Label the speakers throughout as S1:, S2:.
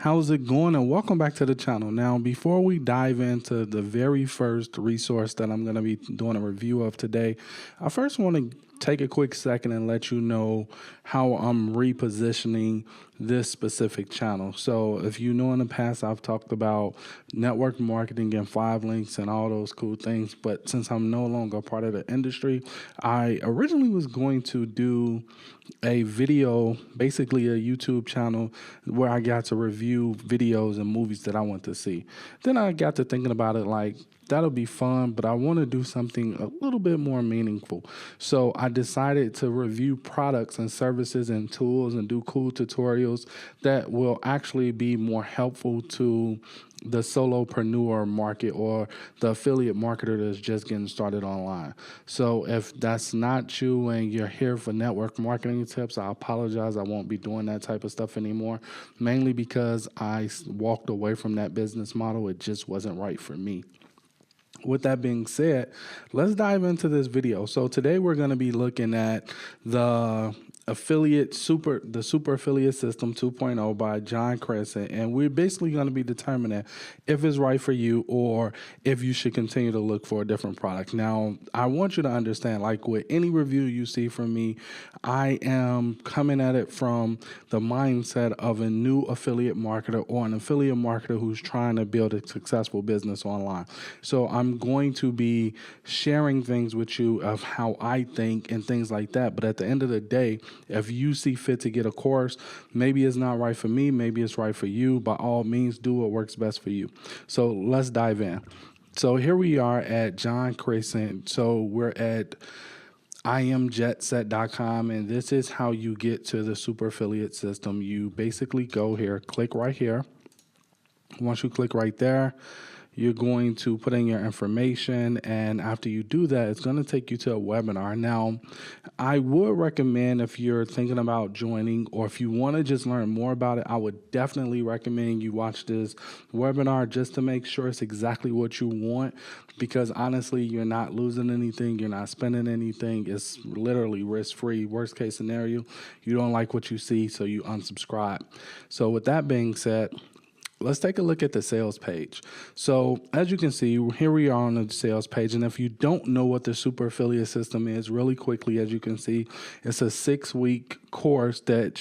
S1: How's it going? And welcome back to the channel. Now, before we dive into the very first resource that I'm going to be doing a review of today, I first want to take a quick second and let you know how I'm repositioning this specific channel. So if you know in the past, I've talked about network marketing and 5 links and all those cool things. But since I'm no longer part of the industry, I originally was going to do a video, basically a YouTube channel where I got to review videos and movies that I want to see. Then I got to thinking about it like, that'll be fun, but I want to do something a little bit more meaningful. So I decided to review products and services and tools and do cool tutorials that will actually be more helpful to the solopreneur market or the affiliate marketer that's just getting started online. So if that's not you and you're here for network marketing tips, I apologize. I won't be doing that type of stuff anymore, mainly because I walked away from that business model. It just wasn't right for me. With that being said, let's dive into this video. So today we're going to be looking at the super affiliate system 2.0 by John Crestani, and we're basically going to be determining if it's right for you or if you should continue to look for a different product. Now, I want you to understand, like with any review you see from me, I am coming at it from the mindset of a new affiliate marketer or an affiliate marketer who's trying to build a successful business online. So I'm going to be sharing things with you of how I think and things like that. But at the end of the day, if you see fit to get a course, maybe it's not right for me, maybe it's right for you. By all means, do what works best for you. So let's dive in. So here we are at John Crestani. So we're at imjetset.com, and this is how you get to the super affiliate system. You basically go here, click right here. Once you click right there, you're going to put in your information, and after you do that, it's going to take you to a webinar. Now, I would recommend, if you're thinking about joining or if you want to just learn more about it, I would definitely recommend you watch this webinar just to make sure it's exactly what you want, because honestly, you're not losing anything, you're not spending anything. It's literally risk-free. Worst case scenario, you don't like what you see, so you unsubscribe. So with that being said, let's take a look at the sales page. So as you can see, here we are on the sales page. And if you don't know what the super affiliate system is, really quickly, as you can see, it's a 6-week course that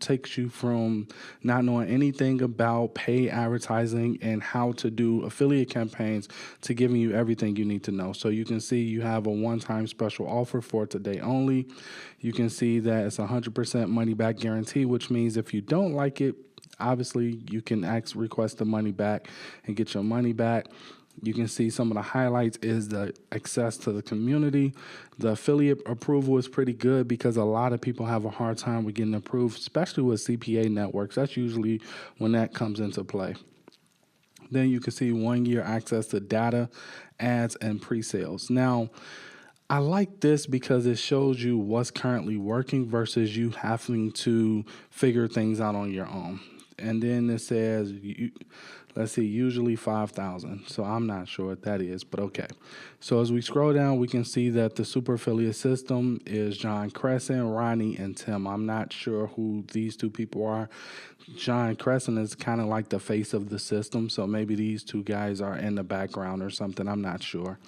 S1: takes you from not knowing anything about paid advertising and how to do affiliate campaigns to giving you everything you need to know. So you can see you have a one-time special offer for today only. You can see that it's 100% money back guarantee, which means if you don't like it, obviously, you can request the money back and get your money back. You can see some of the highlights is the access to the community. The affiliate approval is pretty good because a lot of people have a hard time with getting approved, especially with CPA networks. That's usually when that comes into play. Then you can see 1-year access to data, ads, and pre-sales. Now, I like this because it shows you what's currently working versus you having to figure things out on your own. And then it says, let's see, usually 5,000. So I'm not sure what that is, but okay. So as we scroll down, we can see that the super affiliate system is John Crestani, Ronnie, and Tim. I'm not sure who these two people are. John Crestani is kind of like the face of the system. So maybe these two guys are in the background or something. I'm not sure.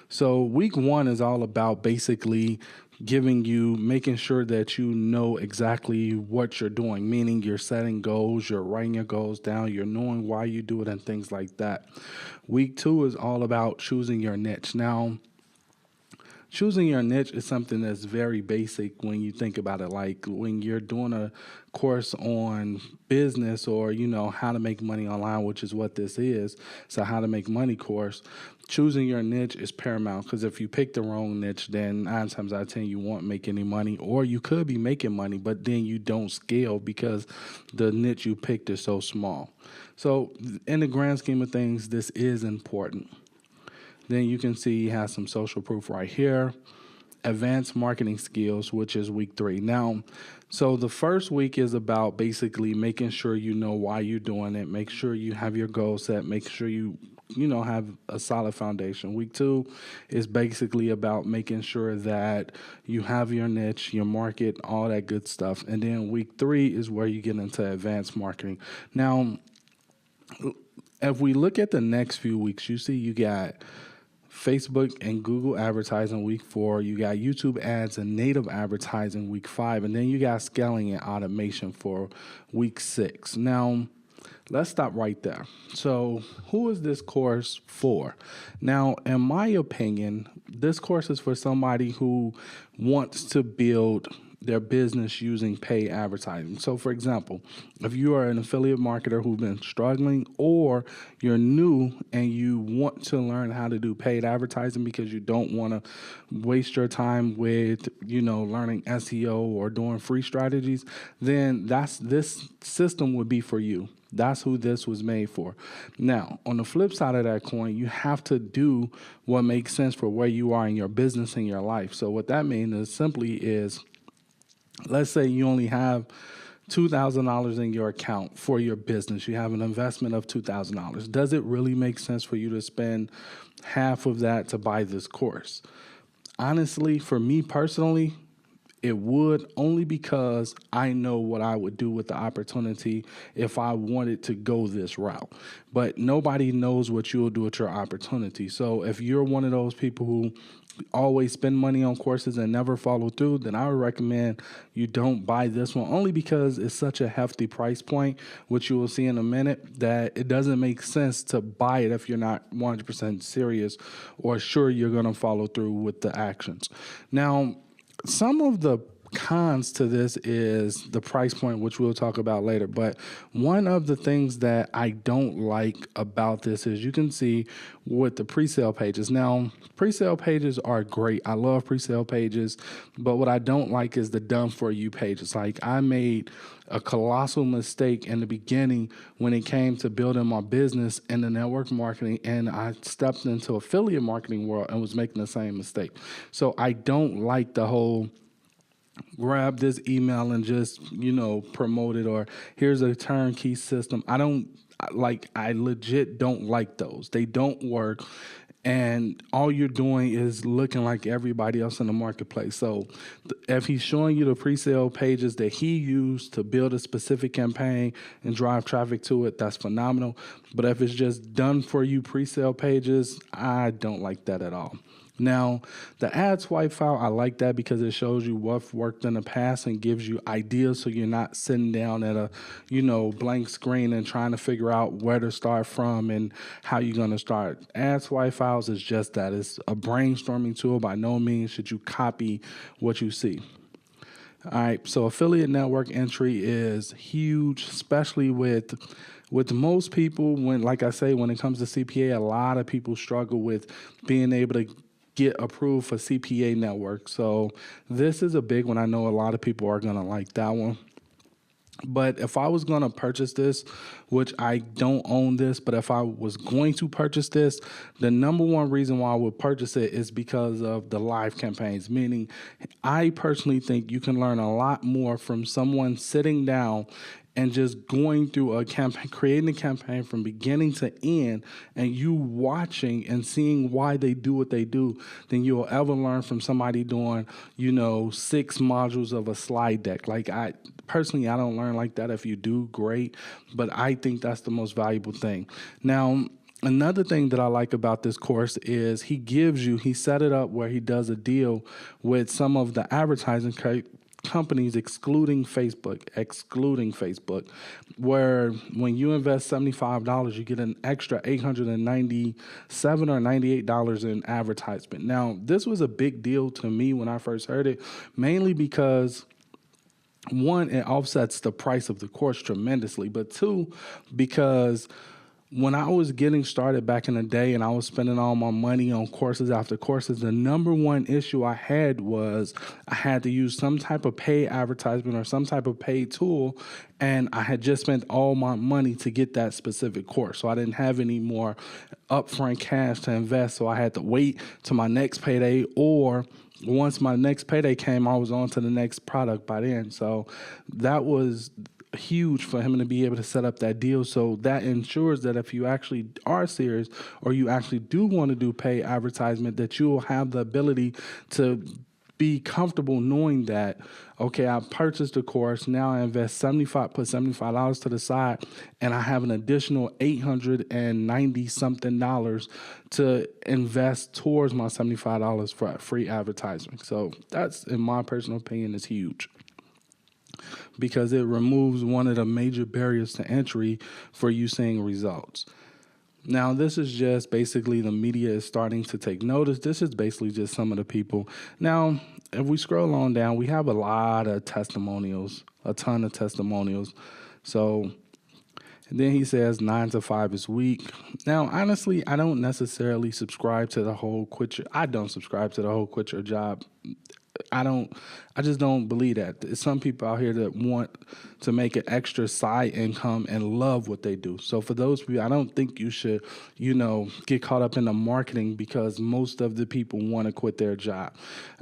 S1: So week 1 is all about basically making sure that you know exactly what you're doing, meaning you're setting goals, you're writing your goals down, you're knowing why you do it and things like that. Week 2 is all about choosing your niche. Now, choosing your niche is something that's very basic when you think about it. Like when you're doing a course on business or, how to make money online, which is what this is. It's a how to make money course. Choosing your niche is paramount, because if you pick the wrong niche, then 9 times out of 10 you won't make any money, or you could be making money, but then you don't scale because the niche you picked is so small. So in the grand scheme of things, this is important. Then you can see you have some social proof right here. Advanced marketing skills, which is week 3. Now, so the first week is about basically making sure you know why you're doing it. Make sure you have your goals set. Make sure you have a solid foundation. Week 2 is basically about making sure that you have your niche, your market, all that good stuff. And then week 3 is where you get into advanced marketing. Now, if we look at the next few weeks, you see you got Facebook and Google advertising week 4, you got YouTube ads and native advertising week 5, and then you got scaling and automation for week 6. Now, let's stop right there. So, who is this course for? Now, in my opinion, this course is for somebody who wants to build their business using paid advertising. So, for example, if you are an affiliate marketer who's been struggling, or you're new and you want to learn how to do paid advertising because you don't want to waste your time with, learning SEO or doing free strategies, then this system would be for you. That's who this was made for. Now, on the flip side of that coin, you have to do what makes sense for where you are in your business and your life. So what that means is let's say you only have $2,000 in your account for your business. You have an investment of $2,000. Does it really make sense for you to spend half of that to buy this course? Honestly, for me personally, it would, only because I know what I would do with the opportunity if I wanted to go this route. But nobody knows what you'll do with your opportunity. So if you're one of those people who always spend money on courses and never follow through, then I would recommend you don't buy this one, only because it's such a hefty price point, which you will see in a minute, that it doesn't make sense to buy it if you're not 100% serious or sure you're going to follow through with the actions. Now, some of the cons to this is the price point, which we'll talk about later. But one of the things that I don't like about this is you can see with the pre-sale pages. Now, pre-sale pages are great. I love pre-sale pages. But what I don't like is the done for you pages. Like, I made a colossal mistake in the beginning when it came to building my business in the network marketing, and I stepped into affiliate marketing world and was making the same mistake. So I don't like the whole grab this email and just, promote it, or here's a turnkey system. I legit don't like those. They don't work. And all you're doing is looking like everybody else in the marketplace. So if he's showing you the pre-sale pages that he used to build a specific campaign and drive traffic to it, that's phenomenal. But if it's just done for you pre-sale pages, I don't like that at all. Now, the ad swipe file, I like that because it shows you what's worked in the past and gives you ideas, so you're not sitting down at a, blank screen and trying to figure out where to start from and how you're going to start. Ad swipe files is just that. It's a brainstorming tool. By no means should you copy what you see. All right, so affiliate network entry is huge, especially with most people. When it comes to CPA, a lot of people struggle with being able to get approved for CPA network. So this is a big one. I know a lot of people are going to like that one. But if I was going to purchase this, which I don't own this, but if I was going to purchase this, the number one reason why I would purchase it is because of the live campaigns. Meaning, I personally think you can learn a lot more from someone sitting down and just going through a campaign, creating a campaign from beginning to end, and you watching and seeing why they do what they do, than you'll ever learn from somebody doing, 6 modules of a slide deck. I don't learn like that. If you do, great. But I think that's the most valuable thing. Now, another thing that I like about this course is he set it up where he does a deal with some of the advertising companies excluding Facebook, where when you invest $75, you get an extra $897 or $98 in advertisement. Now, this was a big deal to me when I first heard it, mainly because, one, it offsets the price of the course tremendously, but two, because when I was getting started back in the day and I was spending all my money on courses after courses, the number one issue I had was I had to use some type of paid advertisement or some type of paid tool, and I had just spent all my money to get that specific course. So I didn't have any more upfront cash to invest, so I had to wait to my next payday, or once my next payday came, I was on to the next product by then. So that was huge for him to be able to set up that deal. So that ensures that if you actually are serious or you actually do want to do pay advertisement, that you will have the ability to be comfortable knowing that, okay, I purchased the course, now I invest put $75 to the side, and I have an additional $890 something to invest towards my $75 for free advertising. So that's, in my personal opinion, is huge, because it removes one of the major barriers to entry for you seeing results. Now, this is just basically the media is starting to take notice. This is basically just some of the people. Now, if we scroll on down, we have a lot of testimonials, a ton of testimonials. So, and then he says 9 to 5 is weak. Now, honestly, I don't necessarily subscribe to the whole I don't subscribe to the whole quit your job. I just don't believe that. There's some people out here that want to make an extra side income and love what they do. So for those people, I don't think you should, get caught up in the marketing, because most of the people want to quit their job.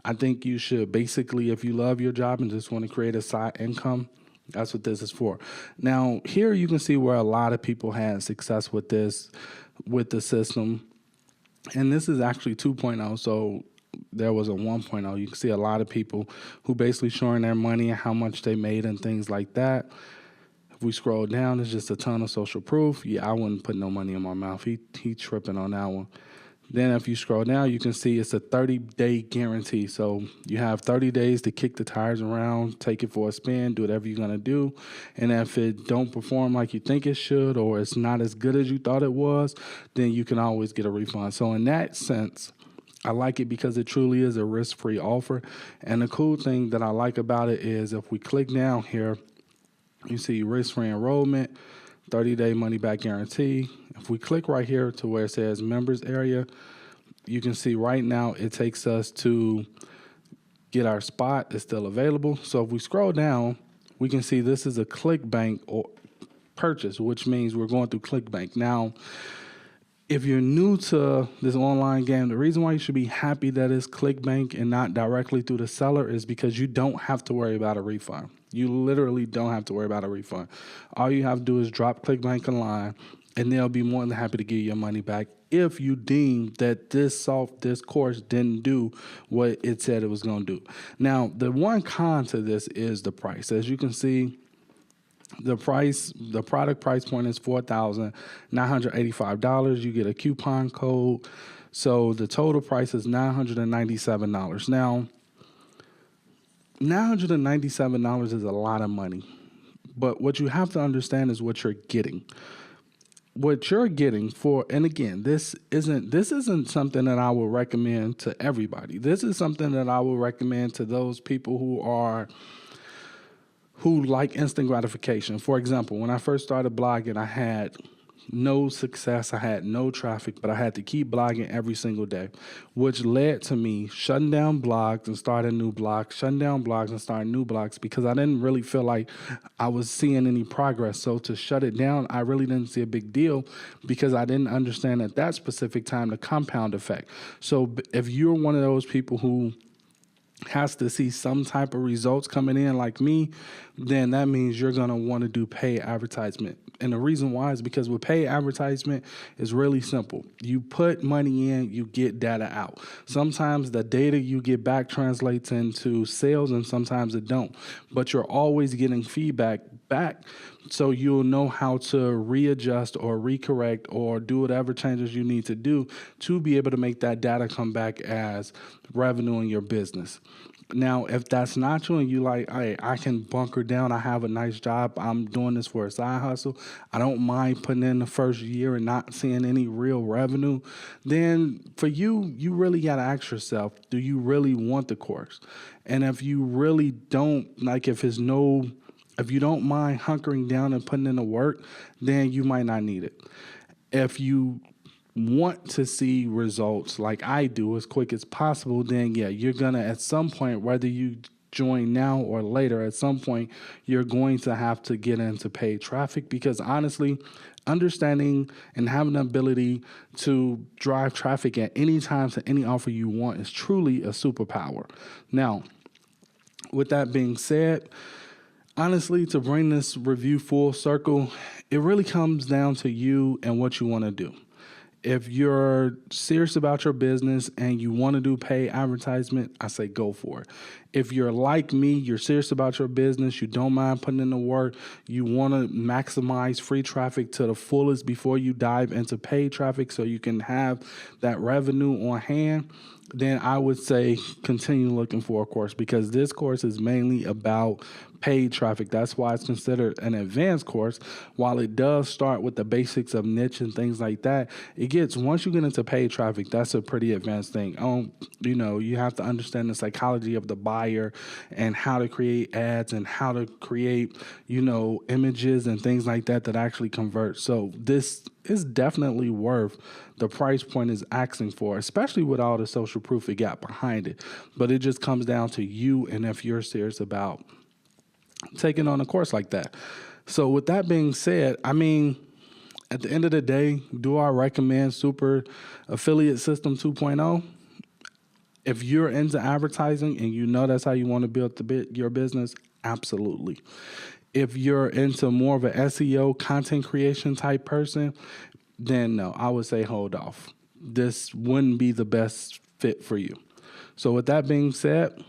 S1: I think you should basically, if you love your job and just want to create a side income, that's what this is for. Now, here you can see where a lot of people had success with this, with the system. And this is actually 2.0. So there was a 1.0. You can see a lot of people who basically showing their money and how much they made and things like that. If we scroll down, there's just a ton of social proof. Yeah, I wouldn't put no money in my mouth. He tripping on that one. Then if you scroll down, you can see it's a 30-day guarantee. So you have 30 days to kick the tires around, take it for a spin, do whatever you're going to do. And if it don't perform like you think it should, or it's not as good as you thought it was, then you can always get a refund. So in that sense, I like it because it truly is a risk-free offer. And the cool thing that I like about it is if we click down here, you see risk-free enrollment, 30-day money-back guarantee. If we click right here to where it says members area, you can see right now it takes us to get our spot. It's still available. So if we scroll down, we can see this is a ClickBank or purchase, which means we're going through ClickBank. Now, if you're new to this online game, the reason why you should be happy that it's ClickBank and not directly through the seller is because you don't have to worry about a refund. You literally don't have to worry about a refund. All you have to do is drop ClickBank online, and they'll be more than happy to give you your money back if you deem that this course didn't do what it said it was going to do. Now, the one con to this is the price. As you can see, the product price point is $4,985. You get a coupon code. So the total price is $997. Now, $997 is a lot of money. But what you have to understand is what you're getting. What you're getting for, and again, this isn't something that I will recommend to everybody. This is something that I will recommend to those people who like instant gratification. For example, when I first started blogging, I had no success. I had no traffic, but I had to keep blogging every single day, which led to me shutting down blogs and starting new blogs, shutting down blogs and starting new blogs, because I didn't really feel like I was seeing any progress. So to shut it down, I really didn't see a big deal, because I didn't understand at that specific time the compound effect. So if you're one of those people who has to see some type of results coming in like me, then that means you're going to want to do paid advertisement. And the reason why is because with paid advertisement is really simple. You put money in, you get data out. Sometimes the data you get back translates into sales, and sometimes it don't. But you're always getting feedback back, so you'll know how to readjust or recorrect or do whatever changes you need to do to be able to make that data come back as revenue in your business. Now, if that's not you and you like, hey, I can bunker down, I have a nice job, I'm doing this for a side hustle, I don't mind putting in the first year and not seeing any real revenue, then for you, you really got to ask yourself, do you really want the course? And if you really don't, like if you don't mind hunkering down and putting in the work, then you might not need it. If you want to see results like I do as quick as possible, then yeah, you're going to at some point, whether you join now or later, at some point, you're going to have to get into paid traffic, because honestly, understanding and having the ability to drive traffic at any time to any offer you want is truly a superpower. Now, with that being said, honestly, to bring this review full circle, it really comes down to you and what you want to do. If you're serious about your business and you want to do paid advertisement, I say go for it. If you're like me, you're serious about your business, you don't mind putting in the work, you want to maximize free traffic to the fullest before you dive into paid traffic so you can have that revenue on hand, then I would say continue looking for a course, because this course is mainly about paid traffic. That's why it's considered an advanced course. While it does start with the basics of niche and things like that, once you get into paid traffic, that's a pretty advanced thing. You have to understand the psychology of the buyer and how to create ads and how to create, images and things like that actually convert. So this is definitely worth the price point is asking for, especially with all the social proof it got behind it. But it just comes down to you and if you're serious about taking on a course like that. So with that being said, at the end of the day, do I recommend Super Affiliate System 2.0? If you're into advertising and you know that's how you want to build your business, absolutely. If you're into more of an SEO content creation type person, then no, I would say hold off. This wouldn't be the best fit for you. So with that being said,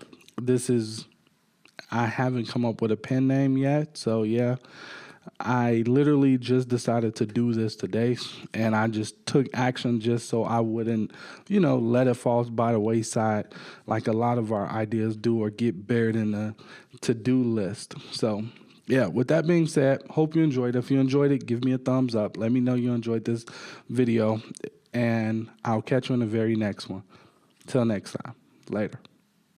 S1: I haven't come up with a pen name yet. So yeah, I literally just decided to do this today, and I just took action just so I wouldn't, let it fall by the wayside like a lot of our ideas do or get buried in the to-do list. So yeah, with that being said, hope you enjoyed it. If you enjoyed it, give me a thumbs up. Let me know you enjoyed this video, and I'll catch you in the very next one. Till next time. Later.